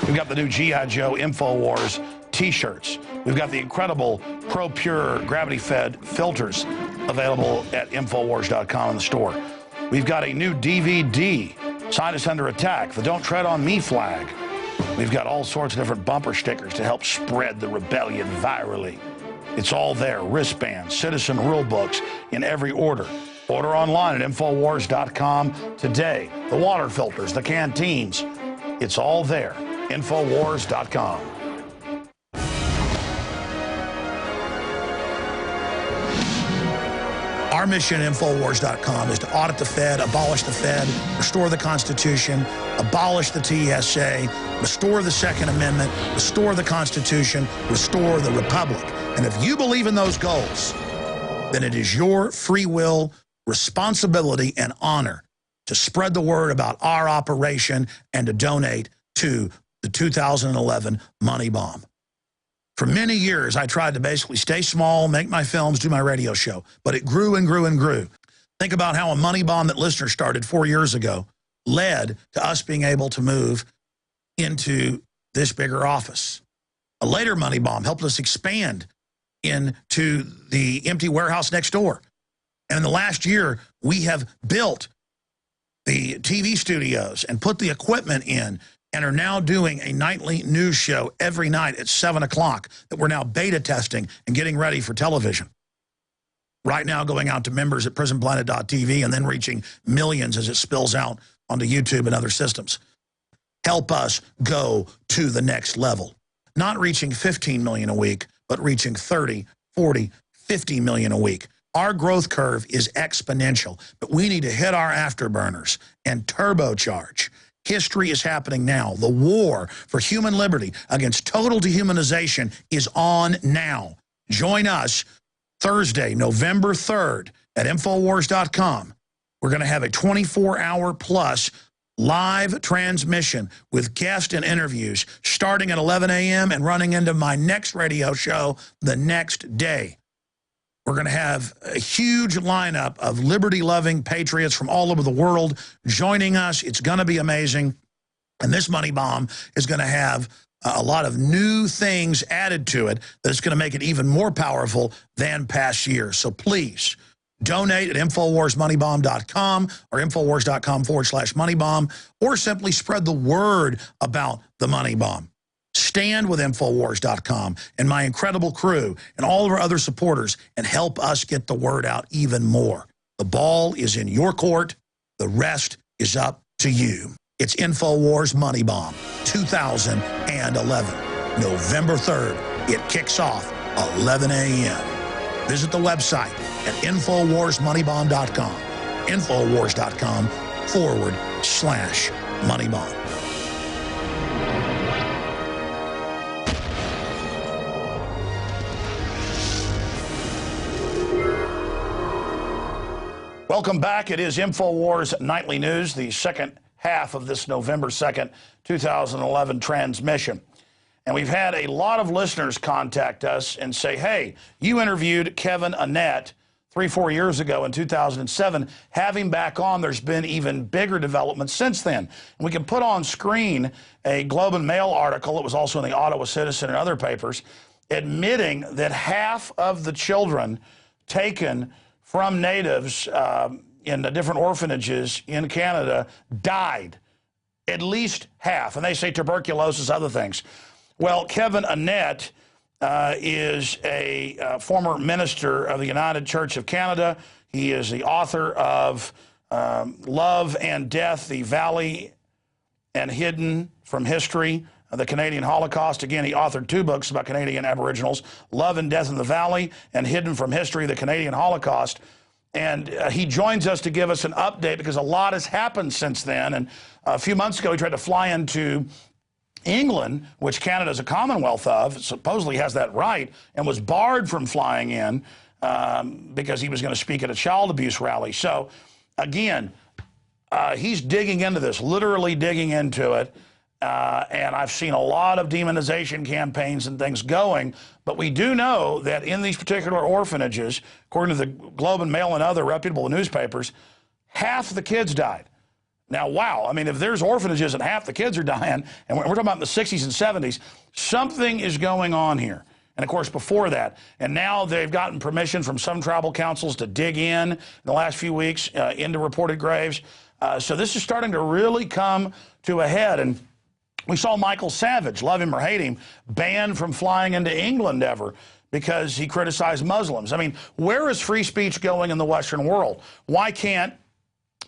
We've got the new G.I. Joe INFOWARS t-shirts. We've got the incredible Pro Pure gravity-fed filters available at INFOWARS.com in the store. We've got a new DVD, Scientists Under Attack, the Don't Tread on Me flag. We've got all sorts of different bumper stickers to help spread the rebellion virally. It's all there, wristbands, citizen rule books in every order. Order online at INFOWARS.com today. The water filters, the canteens, it's all there. INFOWARS.com. Our mission at INFOWARS.com is to audit the Fed, abolish the Fed, restore the Constitution, abolish the TSA, restore the Second Amendment, restore the Constitution, restore the Republic. And if you believe in those goals, then it is your free will, responsibility, and honor to spread the word about our operation and to donate to the 2011 money bomb. For many years, I tried to basically stay small, make my films, do my radio show, but it grew and grew and grew. Think about how a money bomb that listeners started 4 years ago led to us being able to move into this bigger office. A later money bomb helped us expand into the empty warehouse next door. And in the last year, we have built the TV studios and put the equipment in and are now doing a nightly news show every night at 7 o'clock that we're now beta testing and getting ready for television. Right now going out to members at PrisonPlanet.tv and then reaching millions as it spills out onto YouTube and other systems. Help us go to the next level. Not reaching 15 million a week, but reaching 30, 40, 50 million a week. Our growth curve is exponential, but we need to hit our afterburners and turbocharge. History is happening now. The war for human liberty against total dehumanization is on now. Join us Thursday, November 3rd at INFOWARS.com. We're going to have a 24-hour plus live transmission with guests and interviews starting at 11 a.m. and running into my next radio show the next day. We're going to have a huge lineup of liberty-loving patriots from all over the world joining us. It's going to be amazing. And this money bomb is going to have a lot of new things added to it that's going to make it even more powerful than past years. So please donate at InfoWarsMoneyBomb.com or InfoWars.com/moneybomb, or simply spread the word about the money bomb. Stand with InfoWars.com and my incredible crew and all of our other supporters and help us get the word out even more. The ball is in your court. The rest is up to you. It's InfoWars Money Bomb 2011, November 3rd. It kicks off 11 a.m. Visit the website at InfoWarsMoneyBomb.com, InfoWars.com/moneybomb. Welcome back. It is InfoWars Nightly News, the second half of this November 2nd, 2011 transmission. And we've had a lot of listeners contact us and say, hey, you interviewed Kevin Annett 3-4 years ago in 2007. Have him back on. There's been even bigger developments since then. And we can put on screen a Globe and Mail article that was also in the Ottawa Citizen and other papers admitting that half of the children taken from natives in the different orphanages in Canada died. At least half. And they say tuberculosis, other things. Well, Kevin Annett is a former minister of the United Church of Canada. He is the author of Love and Death, the Valley and Hidden from History, the Canadian Holocaust. Again, he authored 2 books about Canadian Aboriginals, Love and Death in the Valley and Hidden from History, the Canadian Holocaust. And he joins us to give us an update because a lot has happened since then. And a few months ago, he tried to fly into England, which Canada is a commonwealth of, supposedly has that right, and was barred from flying in because he was going to speak at a child abuse rally. So, again, he's digging into this, literally digging into it. And I've seen a lot of demonization campaigns and things going, but we do know that in these particular orphanages, according to the Globe and Mail and other reputable newspapers, half the kids died. Now, wow, I mean, if there's orphanages and half the kids are dying, and we're talking about in the 60s and 70s, something is going on here. And, of course, before that. And now they've gotten permission from some tribal councils to dig in the last few weeks into reported graves. So this is starting to really come to a head. And we saw Michael Savage, love him or hate him, banned from flying into England ever because he criticized Muslims. I mean, where is free speech going in the Western world? Why can't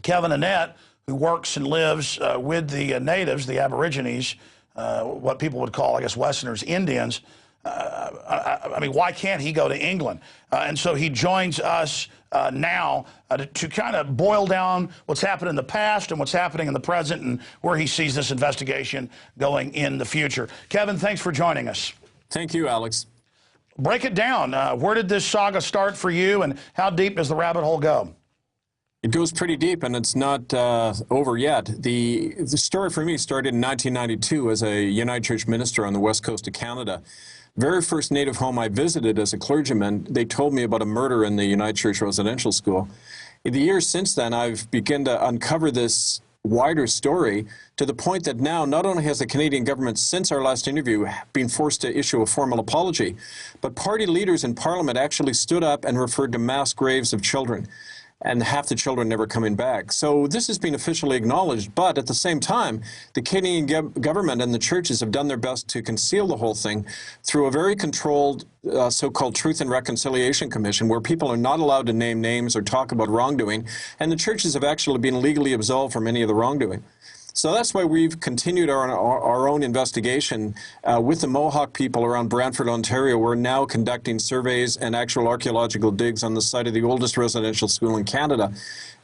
Kevin Annett, who works and lives with the natives, the Aborigines, what people would call, I guess, Westerners, Indians, I mean, why can't he go to England? And so he joins us now to kind of boil down what's happened in the past and what's happening in the present and where he sees this investigation going in the future. Kevin, thanks for joining us. Thank you, Alex. Break it down. Where did this saga start for you, and how deep does the rabbit hole go? It goes pretty deep, and it's not over yet. The story for me started in 1992 as a United Church minister on the west coast of Canada. Very first Native home I visited as a clergyman, they told me about a murder in the United Church residential school. In the years since then, I've begun to uncover this wider story to the point that now not only has the Canadian government, since our last interview, been forced to issue a formal apology, but party leaders in Parliament actually stood up and referred to mass graves of children, and half the children never coming back. So this has been officially acknowledged, but at the same time, the Canadian government and the churches have done their best to conceal the whole thing through a very controlled so-called Truth and Reconciliation Commission, where people are not allowed to name names or talk about wrongdoing, and the churches have actually been legally absolved from any of the wrongdoing. So that's why we've continued our own investigation with the Mohawk people around Brantford, Ontario. We're now conducting surveys and actual archaeological digs on the site of the oldest residential school in Canada.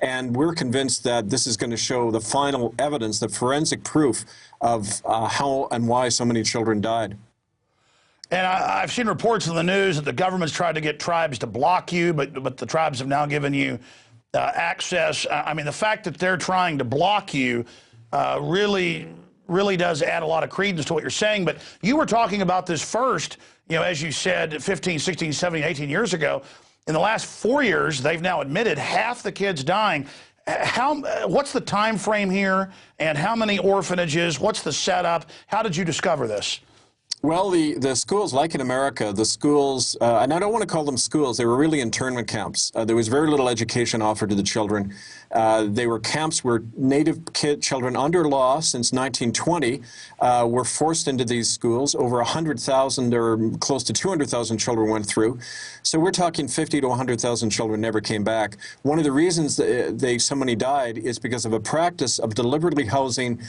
And we're convinced that this is going to show the final evidence, the forensic proof of how and why so many children died. And I've seen reports in the news that the government's tried to get tribes to block you, but the tribes have now given you access. I mean, the fact that they're trying to block you really does add a lot of credence to what you're saying. But you were talking about this first, you know, as you said, 15, 16, 17, 18 years ago. In the last 4 years, they've now admitted half the kids dying. What's the time frame here, and how many orphanages? What's the setup? How did you discover this? Well, the schools, like in America, the schools, and I don't want to call them schools, they were really internment camps. There was very little education offered to the children. They were camps where Native children under law since 1920 were forced into these schools. Over 100,000 or close to 200,000 children went through. So we're talking 50 to 100,000 children never came back. One of the reasons so many died is because of a practice of deliberately housing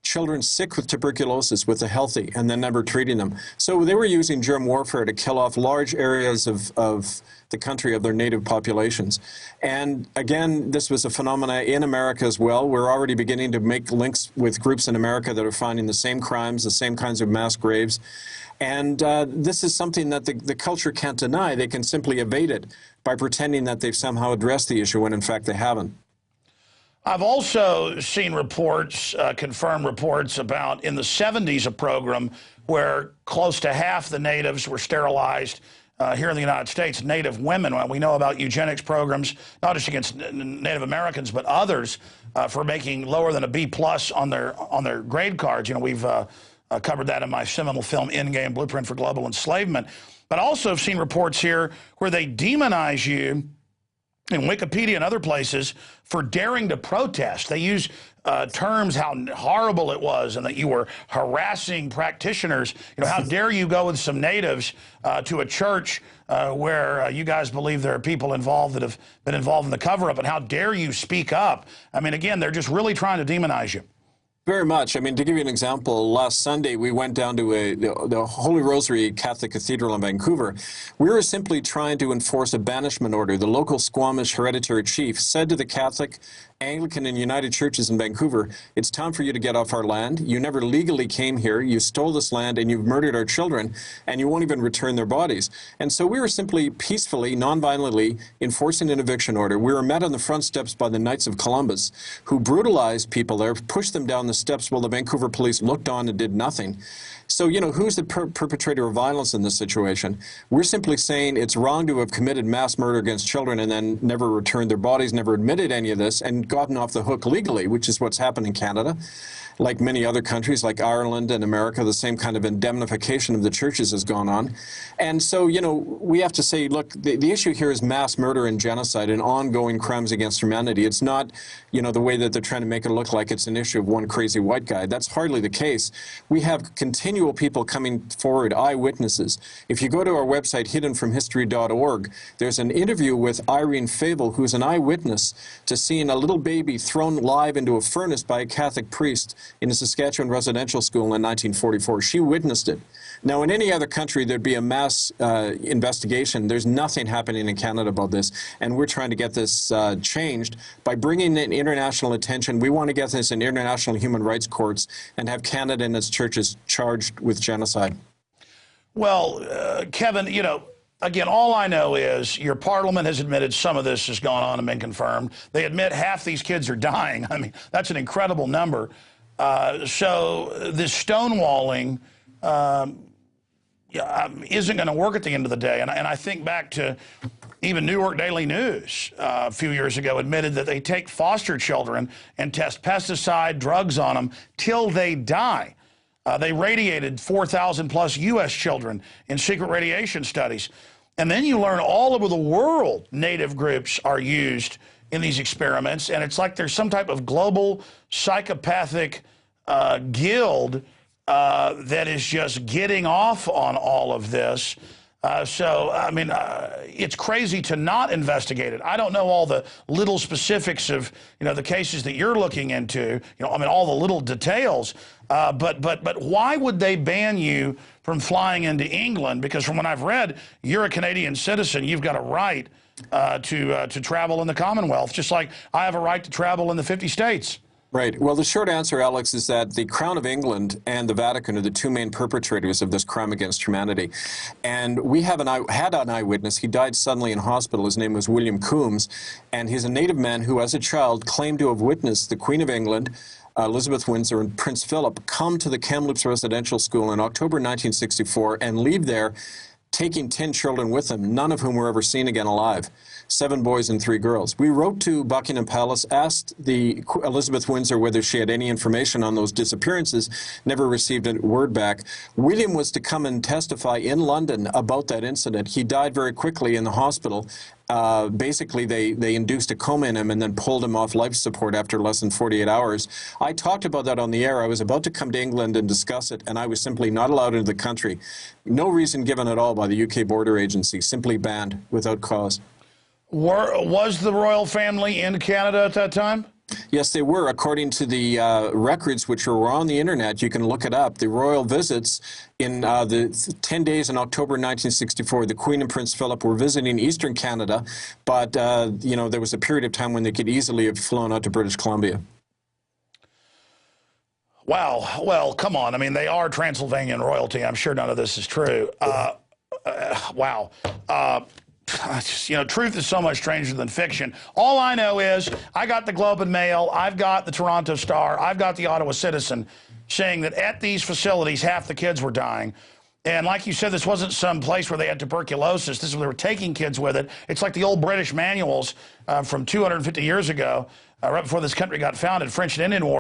children sick with tuberculosis with the healthy and then never treating them. So they were using germ warfare to kill off large areas of the country, of their native populations. And again, this was a phenomena in America as well. We're already beginning to make links with groups in America that are finding the same crimes, the same kinds of mass graves. And this is something that the culture can't deny. They can simply evade it by pretending that they've somehow addressed the issue when in fact they haven't. I've also seen reports, confirmed reports about in the 70s a program where close to half the natives were sterilized here in the United States, Native women. We know about eugenics programs, not just against Native Americans, but others for making lower than a B+ on their grade cards. You know, we've covered that in my seminal film, Endgame, Blueprint for Global Enslavement. But also have seen reports here where they demonize you in Wikipedia and other places for daring to protest. They use terms how horrible it was and that you were harassing practitioners. You know, how dare you go with some natives to a church where you guys believe there are people involved that have been involved in the cover-up, and how dare you speak up? I mean, again, they're just really trying to demonize you. Very much. I mean, to give you an example, last Sunday we went down to the Holy Rosary Catholic Cathedral in Vancouver. We were simply trying to enforce a banishment order. The local Squamish hereditary chief said to the Catholic, Anglican, and United Churches in Vancouver, it's time for you to get off our land. You never legally came here. You stole this land and you've murdered our children, and you won't even return their bodies. And so we were simply peacefully, non-violently enforcing an eviction order. We were met on the front steps by the Knights of Columbus, who brutalized people there, pushed them down the steps while the Vancouver police looked on and did nothing. So, you know, who's the perpetrator of violence in this situation? We're simply saying it's wrong to have committed mass murder against children and then never returned their bodies, never admitted any of this, and gotten off the hook legally, which is what's happened in Canada. Like many other countries, like Ireland and America, the same kind of indemnification of the churches has gone on. And so, you know, we have to say, look, the issue here is mass murder and genocide and ongoing crimes against humanity. It's not, you know, the way that they're trying to make it look like it's an issue of one crazy white guy. That's hardly the case. We have continual people coming forward, eyewitnesses. If you go to our website, hiddenfromhistory.org, there's an interview with Irene Fable, who's an eyewitness to seeing a little baby thrown live into a furnace by a Catholic priest in a Saskatchewan residential school in 1944. She witnessed it. Now, in any other country, there'd be a mass investigation. There's nothing happening in Canada about this, and we're trying to get this changed by bringing in international attention. We want to get this in international human rights courts and have Canada and its churches charged with genocide. Well, Kevin, you know, again, all I know is your parliament has admitted some of this has gone on and been confirmed. They admit half these kids are dying. I mean, that's an incredible number. So this stonewalling isn't going to work at the end of the day. And I think back to even New York Daily News a few years ago admitted that they take foster children and test pesticide drugs on them till they die. They radiated 4,000 plus U.S. children in secret radiation studies. And then you learn all over the world Native groups are used in these experiments, and it's like there's some type of global psychopathic guild that is just getting off on all of this. So, I mean, it's crazy to not investigate it. I don't know all the little specifics of, you know, the cases that you're looking into, you know, I mean, all the little details. But why would they ban you from flying into England? Because from what I've read, you're a Canadian citizen. You've got a right to travel in the Commonwealth, just like I have a right to travel in the 50 states. Right. Well, the short answer, Alex, is that the Crown of England and the Vatican are the two main perpetrators of this crime against humanity. And we had an eyewitness. He died suddenly in hospital. His name was William Coombs. And he's a native man who, as a child, claimed to have witnessed the Queen of England, Elizabeth Windsor, and Prince Philip come to the Kamloops Residential School in October 1964 and leave there, taking 10 children with them, none of whom were ever seen again alive. 7 boys and 3 girls. We wrote to Buckingham Palace, asked the Elizabeth Windsor whether she had any information on those disappearances, never received a word back. William was to come and testify in London about that incident. He died very quickly in the hospital. Basically, they induced a coma in him and then pulled him off life support after less than 48 hours. I talked about that on the air. I was about to come to England and discuss it, and I was simply not allowed into the country. No reason given at all by the UK border agency, simply banned without cause. Was the royal family in Canada at that time? Yes, they were. According to the records, which were on the internet, you can look it up. The royal visits in the 10 days in October 1964, the Queen and Prince Philip were visiting Eastern Canada, but, you know, there was a period of time when they could easily have flown out to British Columbia. Wow. Well, come on. I mean, they are Transylvanian royalty. I'm sure none of this is true. Wow. You know, truth is so much stranger than fiction. All I know is I got the Globe and Mail, I've got the Toronto Star, I've got the Ottawa Citizen saying that at these facilities, half the kids were dying. And like you said, this wasn't some place where they had tuberculosis. This is where they were taking kids with it. It's like the old British manuals from 250 years ago, right before this country got founded, French and Indian War.